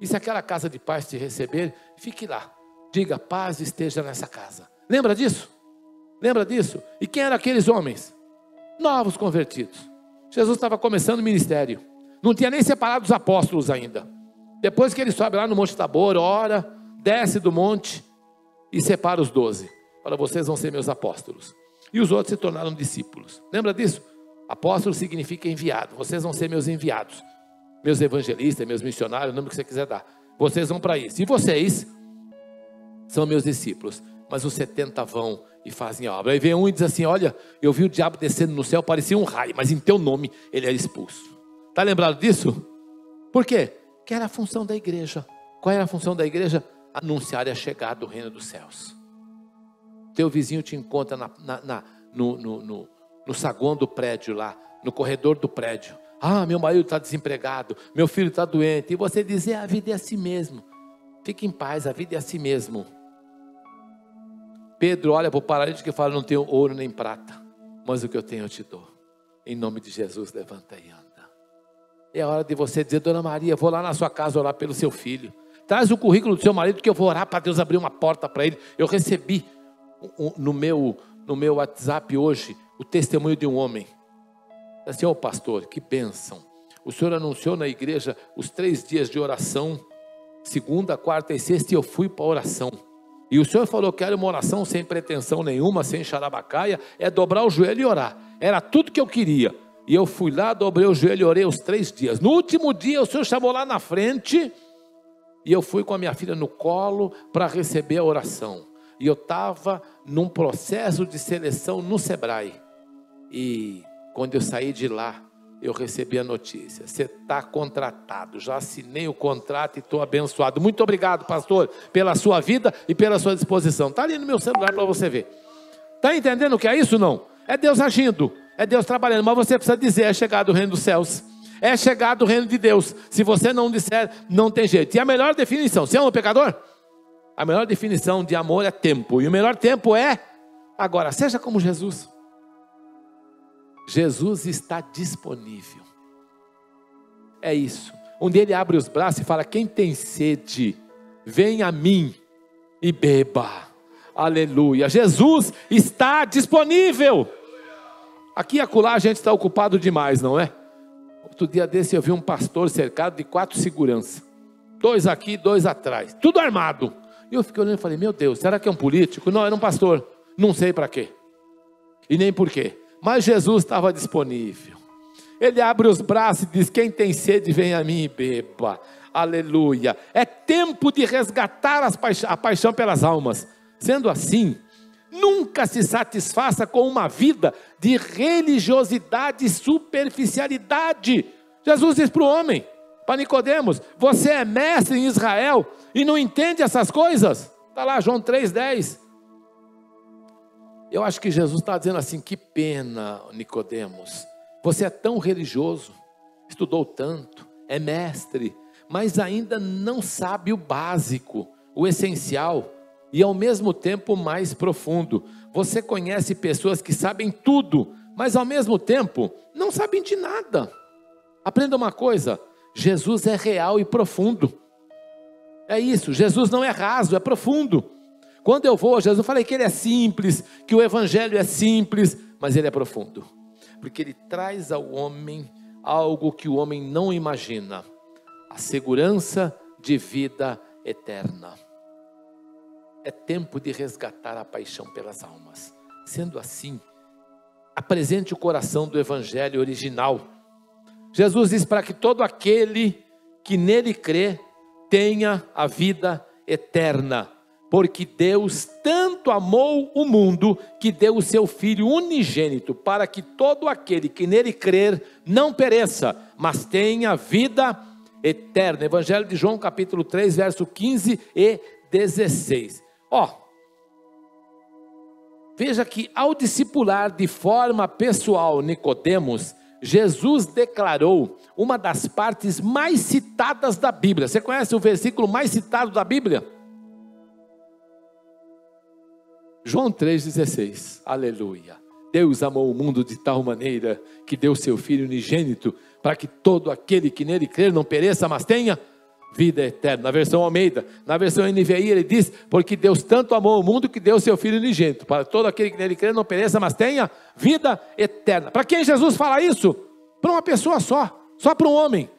E se aquela casa de paz te receber, fique lá, diga: paz esteja nessa casa. Lembra disso? Lembra disso? E quem eram aqueles homens? Novos convertidos. Jesus estava começando o ministério, não tinha nem separado os apóstolos ainda. Depois que ele sobe lá no Monte Tabor, ora, desce do monte e separa os 12. Olha, vocês vão ser meus apóstolos. E os outros se tornaram discípulos. Lembra disso? Apóstolo significa enviado. Vocês vão ser meus enviados, meus evangelistas, meus missionários, o nome que você quiser dar. Vocês vão para isso. E vocês são meus discípulos. Mas os 70 vão e fazem a obra. Aí vem um e diz assim: olha, eu vi o diabo descendo no céu, parecia um raio, mas em teu nome ele era expulso. Está lembrado disso? Por quê? Que era a função da igreja. Qual era a função da igreja? Anunciar a chegada do reino dos céus. Teu vizinho te encontra no saguão do prédio lá, no corredor do prédio. Ah, meu marido está desempregado, meu filho está doente. E você diz: a vida é assim mesmo. Fique em paz, a vida é assim mesmo. Pedro olha para o paralítico e fala: não tenho ouro nem prata, mas o que eu tenho eu te dou. Em nome de Jesus, levanta e anda. É a hora de você dizer: Dona Maria, vou lá na sua casa orar pelo seu filho. Traz o currículo do seu marido que eu vou orar para Deus abrir uma porta para ele. Eu recebi no meu WhatsApp hoje o testemunho de um homem. Assim: ô pastor, que bênção. O senhor anunciou na igreja os 3 dias de oração, segunda, quarta e sexta, e eu fui para a oração. E o senhor falou que era uma oração sem pretensão nenhuma, sem xarabacaia, é dobrar o joelho e orar. Era tudo que eu queria. E eu fui lá, dobrei o joelho e orei os 3 dias. No último dia o senhor chamou lá na frente, e eu fui com a minha filha no colo para receber a oração. E eu estava num processo de seleção no Sebrae. E quando eu saí de lá, eu recebi a notícia: você está contratado. Já assinei o contrato e estou abençoado. Muito obrigado, pastor, pela sua vida e pela sua disposição. Está ali no meu celular para você ver. Está entendendo o que é isso? Não? É Deus agindo, é Deus trabalhando. Mas você precisa dizer: é chegado o reino dos céus, é chegado o reino de Deus. Se você não disser, não tem jeito. E a melhor definição: você ama o pecador? A melhor definição de amor é tempo. E o melhor tempo é agora. Seja como Jesus. Jesus está disponível. É isso. Onde ele abre os braços e fala: quem tem sede, vem a mim e beba. Aleluia. Jesus está disponível. Aqui e acolá a gente está ocupado demais, não é? Outro dia desse eu vi um pastor cercado de 4 seguranças. 2 aqui, 2 atrás. Tudo armado. E eu fiquei olhando e falei: meu Deus, será que é um político? Não, era um pastor. Não sei para quê. E nem por quê. Mas Jesus estava disponível. Ele abre os braços e diz: quem tem sede, vem a mim e beba. Aleluia. É tempo de resgatar a paixão pelas almas. Sendo assim, nunca se satisfaça com uma vida de religiosidade e superficialidade. Jesus diz para o homem, para Nicodemos: você é mestre em Israel e não entende essas coisas? Está lá João 3,10. Eu acho que Jesus está dizendo assim: que pena, Nicodemos, você é tão religioso, estudou tanto, é mestre, mas ainda não sabe o básico, o essencial, e ao mesmo tempo o mais profundo. Você conhece pessoas que sabem tudo, mas ao mesmo tempo não sabem de nada. Aprenda uma coisa: Jesus é real e profundo. É isso, Jesus não é raso, é profundo. Quando eu vou a Jesus, eu falei que ele é simples, que o evangelho é simples, mas ele é profundo, porque ele traz ao homem algo que o homem não imagina: a segurança de vida eterna. É tempo de resgatar a paixão pelas almas. Sendo assim, apresente o coração do evangelho original. Jesus diz para que todo aquele que nele crê tenha a vida eterna. Porque Deus tanto amou o mundo que deu o seu Filho unigênito, para que todo aquele que nele crer não pereça, mas tenha vida eterna. Evangelho de João capítulo 3, verso 15 e 16. Veja que ao discipular de forma pessoal Nicodemos, Jesus declarou uma das partes mais citadas da Bíblia. Você conhece o versículo mais citado da Bíblia? João 3,16, aleluia. Deus amou o mundo de tal maneira que deu seu Filho unigênito, para que todo aquele que nele crer não pereça, mas tenha vida eterna. Na versão Almeida, na versão NVI ele diz: porque Deus tanto amou o mundo que deu seu Filho unigênito, para todo aquele que nele crer não pereça, mas tenha vida eterna. Para quem Jesus fala isso? Para uma pessoa só para um homem.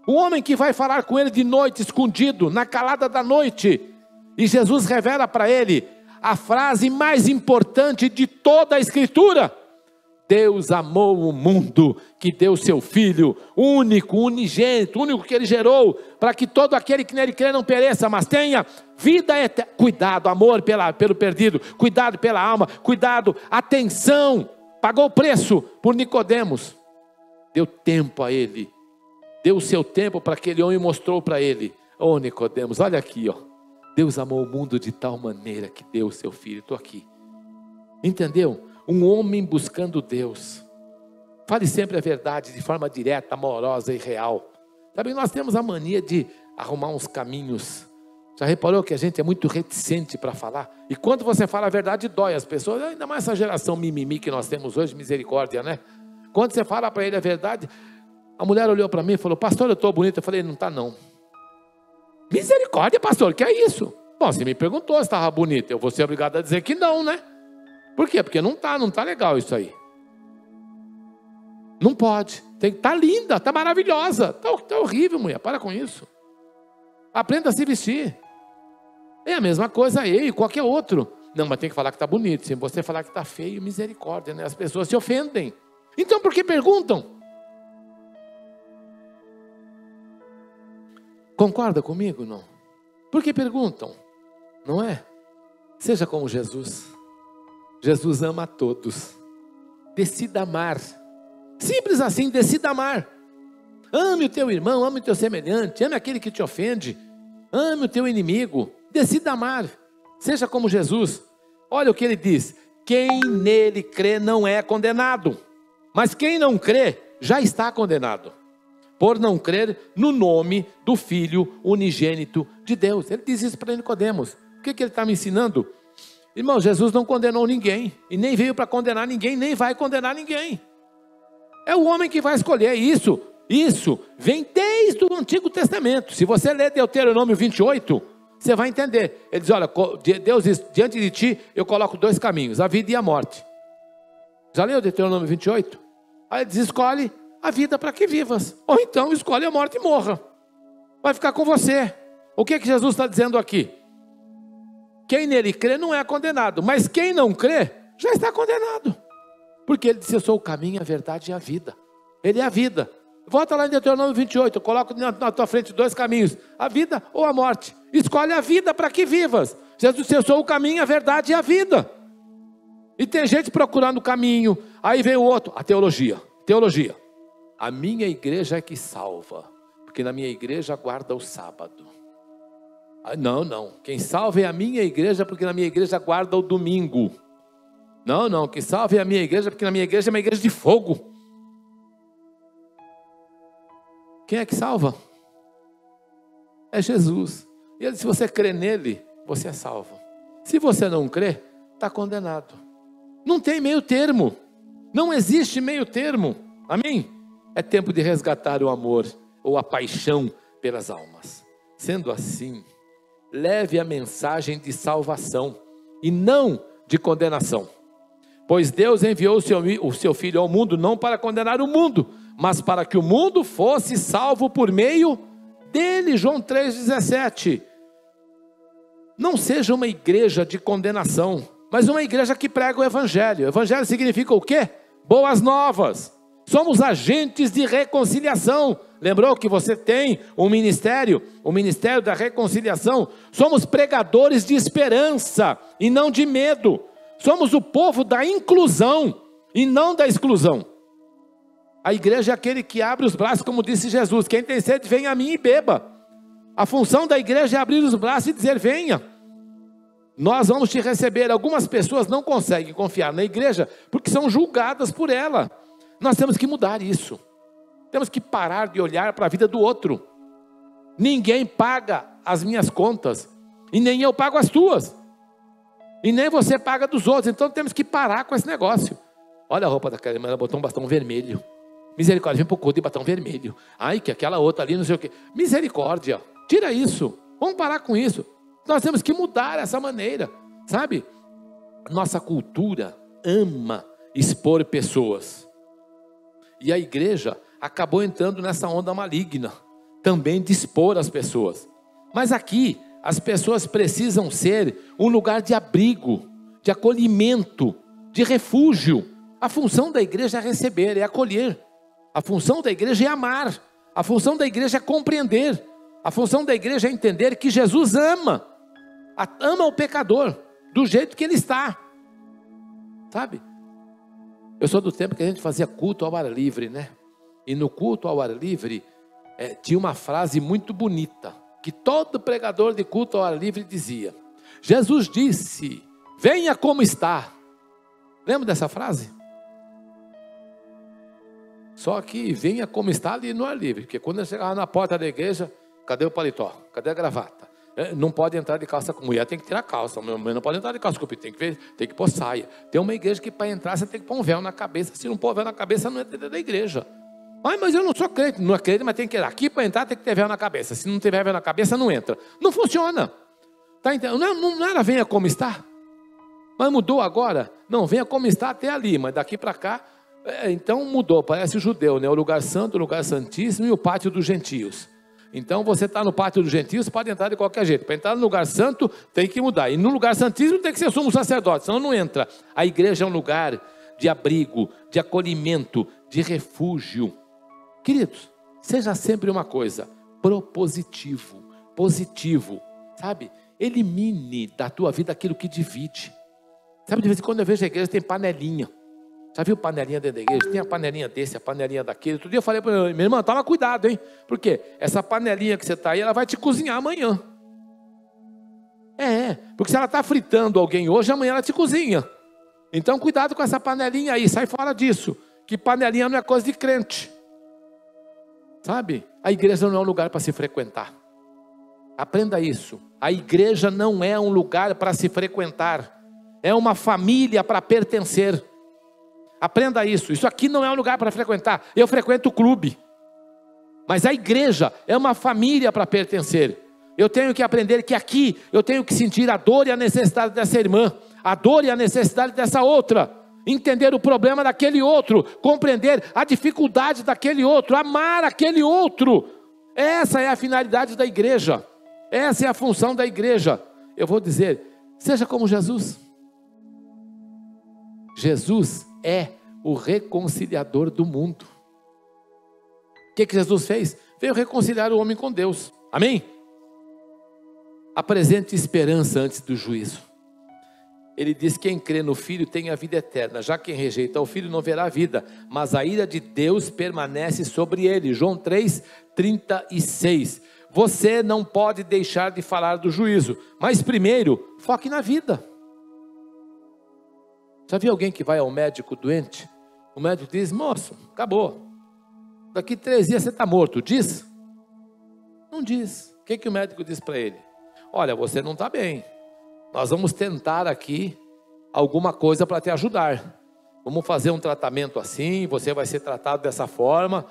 Um homem que vai falar com ele de noite, escondido, na calada da noite. E Jesus revela para ele a frase mais importante de toda a Escritura: Deus amou o mundo que deu seu Filho único, unigênito, único que ele gerou, para que todo aquele que nele crê não pereça, mas tenha vida eterna. Cuidado, amor pelo perdido, cuidado pela alma, cuidado, atenção. Pagou o preço por Nicodemos, deu tempo a ele, deu o seu tempo para aquele homem e mostrou para ele: ô Nicodemos, olha aqui, Deus amou o mundo de tal maneira que deu o seu Filho. Estou aqui. Entendeu? Um homem buscando Deus. Fale sempre a verdade de forma direta, amorosa e real. Sabe, nós temos a mania de arrumar uns caminhos. Já reparou que a gente é muito reticente para falar? E quando você fala a verdade, dói as pessoas. Ainda mais essa geração mimimi que nós temos hoje, misericórdia, né? Quando você fala para ele a verdade, A mulher olhou para mim e falou: pastor, eu estou bonita. Eu falei: não está não. Misericórdia, pastor, que é isso? Bom, você me perguntou se estava bonita, eu vou ser obrigado a dizer que não, né? Por quê? Porque não tá legal isso aí. Não pode. Tem que estar linda, está maravilhosa. Tá horrível, mulher, para com isso. Aprenda a se vestir. É a mesma coisa eu e qualquer outro. Não, mas tem que falar que está bonito. Se você falar que está feio, misericórdia, né? As pessoas se ofendem. Então por que perguntam? Concorda comigo, não? Por que perguntam? Não é? Seja como Jesus. Jesus ama a todos. Decida amar. Simples assim, decida amar. Ame o teu irmão, ame o teu semelhante, ame aquele que te ofende. Ame o teu inimigo. Decida amar. Seja como Jesus. Olha o que ele diz: quem nele crê não é condenado, mas quem não crê já está condenado, por não crer no nome do Filho unigênito de Deus. Ele diz isso para Nicodemos. O que ele está me ensinando? Irmão, Jesus não condenou ninguém, e nem veio para condenar ninguém, nem vai condenar ninguém. É o homem que vai escolher. Isso vem desde o Antigo Testamento. Se você ler Deuteronômio 28, você vai entender. Ele diz: olha, Deus diz, diante de ti eu coloco dois caminhos, a vida e a morte. Já leu Deuteronômio 28? Aí ele diz: escolhe a vida para que vivas, ou então escolhe a morte e morra. Vai ficar com você. O que Jesus está dizendo aqui? Quem nele crê não é condenado, mas quem não crê já está condenado, porque ele disse: eu sou o caminho, a verdade e a vida. Ele é a vida. Volta lá em Deuteronômio 28, eu coloco na tua frente dois caminhos, a vida ou a morte. Escolhe a vida para que vivas. Jesus disse: eu sou o caminho, a verdade e a vida. E tem gente procurando o caminho, aí vem o outro, a teologia. A minha igreja é que salva, porque na minha igreja guarda o sábado. Não, quem salva é a minha igreja, porque na minha igreja guarda o domingo. Não, quem salva é a minha igreja, porque na minha igreja é uma igreja de fogo. Quem é que salva? É Jesus. E ele, se você crê nele, você é salvo. Se você não crê, está condenado. Não tem meio termo. Não existe meio termo. Amém? É tempo de resgatar o amor ou a paixão pelas almas. Sendo assim, leve a mensagem de salvação e não de condenação. Pois Deus enviou o seu Filho ao mundo não para condenar o mundo, mas para que o mundo fosse salvo por meio dele. João 3,17. Não seja uma igreja de condenação, mas uma igreja que prega o Evangelho. O Evangelho significa o quê? Boas novas. Somos agentes de reconciliação. Lembrou que você tem um ministério, o ministério da reconciliação? Somos pregadores de esperança e não de medo. Somos o povo da inclusão e não da exclusão. A igreja é aquele que abre os braços, como disse Jesus: quem tem sede, venha a mim e beba. A função da igreja é abrir os braços e dizer: venha, nós vamos te receber. Algumas pessoas não conseguem confiar na igreja porque são julgadas por ela. Nós temos que mudar isso. Temos que parar de olhar para a vida do outro. Ninguém paga as minhas contas, e nem eu pago as tuas, e nem você paga dos outros. Então temos que parar com esse negócio. Olha a roupa daquela irmã, ela botou um bastão vermelho. Misericórdia, vem para o culto de batom vermelho. Ai, que aquela outra ali, não sei o quê. Misericórdia, tira isso. Vamos parar com isso. Nós temos que mudar essa maneira, sabe? Nossa cultura ama expor pessoas. E a igreja acabou entrando nessa onda maligna, também de expor as pessoas. Mas aqui, as pessoas precisam ser um lugar de abrigo, de acolhimento, de refúgio. A função da igreja é receber, é acolher. A função da igreja é amar. A função da igreja é compreender. A função da igreja é entender que Jesus ama o pecador do jeito que ele está. Sabe? Eu sou do tempo que a gente fazia culto ao ar livre, né? E no culto ao ar livre, tinha uma frase muito bonita, que todo pregador de culto ao ar livre dizia: Jesus disse, venha como está. Lembra dessa frase? Só que venha como está ali no ar livre, porque quando eu chegava na porta da igreja, cadê o paletó? Cadê a gravata? Não pode entrar de calça com mulher, tem que tirar a calça. Não pode entrar de calça com o tem que pôr saia. Tem uma igreja que para entrar você tem que pôr um véu na cabeça. Se não pôr véu na cabeça, não é dentro da igreja. Ai, mas eu não sou crente. Não é crente, mas tem que ir aqui para entrar, tem que ter véu na cabeça. Se não tiver véu na cabeça, não entra. Não funciona. Tá entendendo? Não era venha como está. Mas mudou agora? Não, venha como está até ali, mas daqui para cá, então mudou, parece o judeu, né? O lugar santo, o lugar santíssimo e o pátio dos gentios. Então você está no pátio dos gentios, pode entrar de qualquer jeito. Para entrar no lugar santo, tem que mudar. E no lugar santíssimo tem que ser sumo sacerdote, senão não entra. A igreja é um lugar de abrigo, de acolhimento, de refúgio. Queridos, seja sempre uma coisa, propositivo, positivo, sabe? Elimine da tua vida aquilo que divide. Sabe, de vez em quando eu vejo a igreja tem panelinha. Já viu panelinha dentro da igreja? Tem a panelinha desse, a panelinha daquele. Outro dia eu falei para minha irmã, toma cuidado, hein? Porque essa panelinha que você está aí, ela vai te cozinhar amanhã. Porque se ela está fritando alguém hoje, amanhã ela te cozinha. Então cuidado com essa panelinha aí, sai fora disso. Que panelinha não é coisa de crente. Sabe? A igreja não é um lugar para se frequentar. Aprenda isso. A igreja não é um lugar para se frequentar. É uma família para pertencer. Aprenda isso. Isso aqui não é um lugar para frequentar. Eu frequento o clube. Mas a igreja é uma família para pertencer. Eu tenho que aprender que aqui eu tenho que sentir a dor e a necessidade dessa irmã. A dor e a necessidade dessa outra. Entender o problema daquele outro. Compreender a dificuldade daquele outro. Amar aquele outro. Essa é a finalidade da igreja. Essa é a função da igreja. Eu vou dizer, seja como Jesus. Jesus é o reconciliador do mundo. O que Jesus fez? Veio reconciliar o homem com Deus. Amém? Apresente esperança antes do juízo. Ele diz: quem crê no Filho tem a vida eterna. Já quem rejeita o Filho não verá a vida, mas a ira de Deus permanece sobre ele. João 3:36. Você não pode deixar de falar do juízo, mas primeiro, foque na vida. Já viu alguém que vai ao médico doente? O médico diz: moço, acabou. Daqui 3 dias você está morto. Diz? Não diz. O que o médico diz para ele? Olha, você não está bem. Nós vamos tentar aqui alguma coisa para te ajudar. Vamos fazer um tratamento assim, você vai ser tratado dessa forma.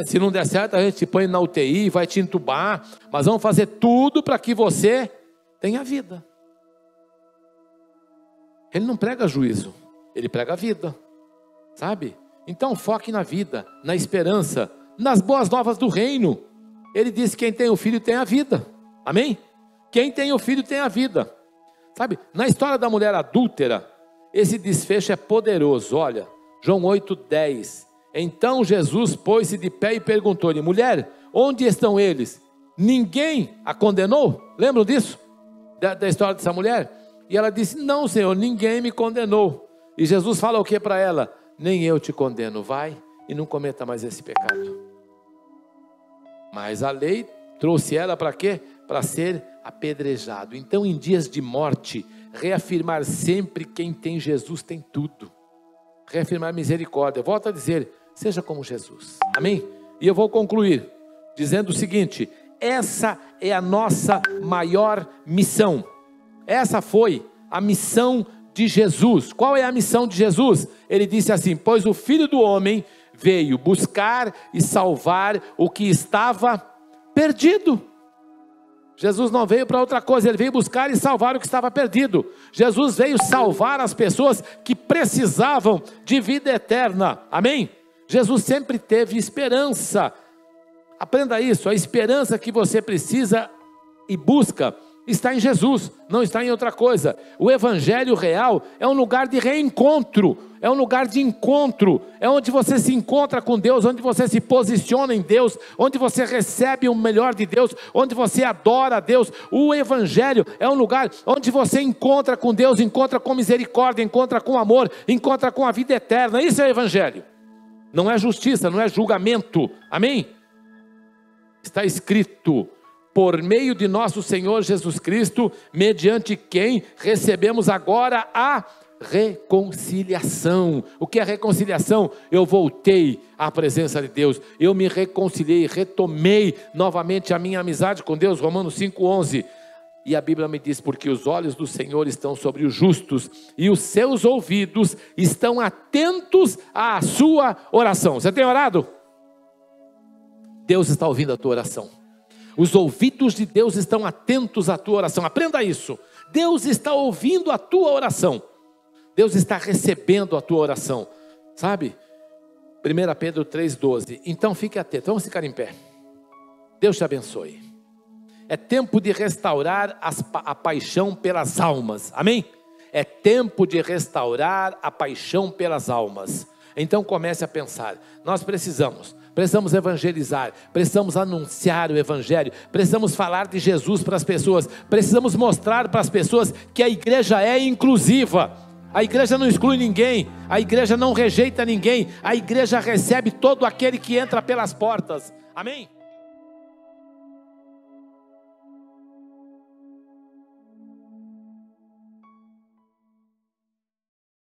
Se não der certo, a gente te põe na UTI, vai te entubar. Mas vamos fazer tudo para que você tenha vida. Ele não prega juízo, ele prega vida, sabe? Então foque na vida, na esperança, nas boas novas do reino. Ele disse: quem tem o Filho tem a vida, amém? Quem tem o Filho tem a vida, sabe? Na história da mulher adúltera, esse desfecho é poderoso. Olha, João 8:10. Então Jesus pôs-se de pé e perguntou-lhe: mulher, onde estão eles? Ninguém a condenou? Lembram disso? Da história dessa mulher? E ela disse: não, Senhor, ninguém me condenou. E Jesus fala o que para ela? Nem eu te condeno, vai e não cometa mais esse pecado. Mas a lei trouxe ela para quê? Para ser apedrejado. Então, em dias de morte, reafirmar sempre: quem tem Jesus tem tudo. Reafirmar misericórdia. Volto a dizer, seja como Jesus, amém? E eu vou concluir dizendo o seguinte: essa é a nossa maior missão. Essa foi a missão de Jesus. Qual é a missão de Jesus? Ele disse assim: pois o Filho do Homem veio buscar e salvar o que estava perdido. Jesus não veio para outra coisa, ele veio buscar e salvar o que estava perdido. Jesus veio salvar as pessoas que precisavam de vida eterna, amém? Jesus sempre teve esperança. Aprenda isso, a esperança que você precisa e busca está em Jesus, não está em outra coisa. O evangelho real é um lugar de reencontro, é um lugar de encontro, é onde você se encontra com Deus, onde você se posiciona em Deus, onde você recebe o melhor de Deus, onde você adora a Deus. O evangelho é um lugar onde você encontra com Deus, encontra com misericórdia, encontra com amor, encontra com a vida eterna. Isso é o evangelho. Não é justiça, não é julgamento, amém? Está escrito: por meio de nosso Senhor Jesus Cristo, mediante quem recebemos agora a reconciliação. O que é reconciliação? Eu voltei à presença de Deus, eu me reconciliei, retomei novamente a minha amizade com Deus. Romanos 5:11. E a Bíblia me diz: porque os olhos do Senhor estão sobre os justos e os seus ouvidos estão atentos à sua oração. Você tem orado? Deus está ouvindo a tua oração. Os ouvidos de Deus estão atentos à tua oração. Aprenda isso. Deus está ouvindo a tua oração. Deus está recebendo a tua oração. Sabe? 1 Pedro 3,12. Então fique atento. Vamos ficar em pé. Deus te abençoe. É tempo de restaurar a paixão pelas almas. Amém? É tempo de restaurar a paixão pelas almas. Então comece a pensar. Nós precisamos evangelizar, precisamos anunciar o evangelho, precisamos falar de Jesus para as pessoas, precisamos mostrar para as pessoas que a igreja é inclusiva. A igreja não exclui ninguém, a igreja não rejeita ninguém, a igreja recebe todo aquele que entra pelas portas. Amém?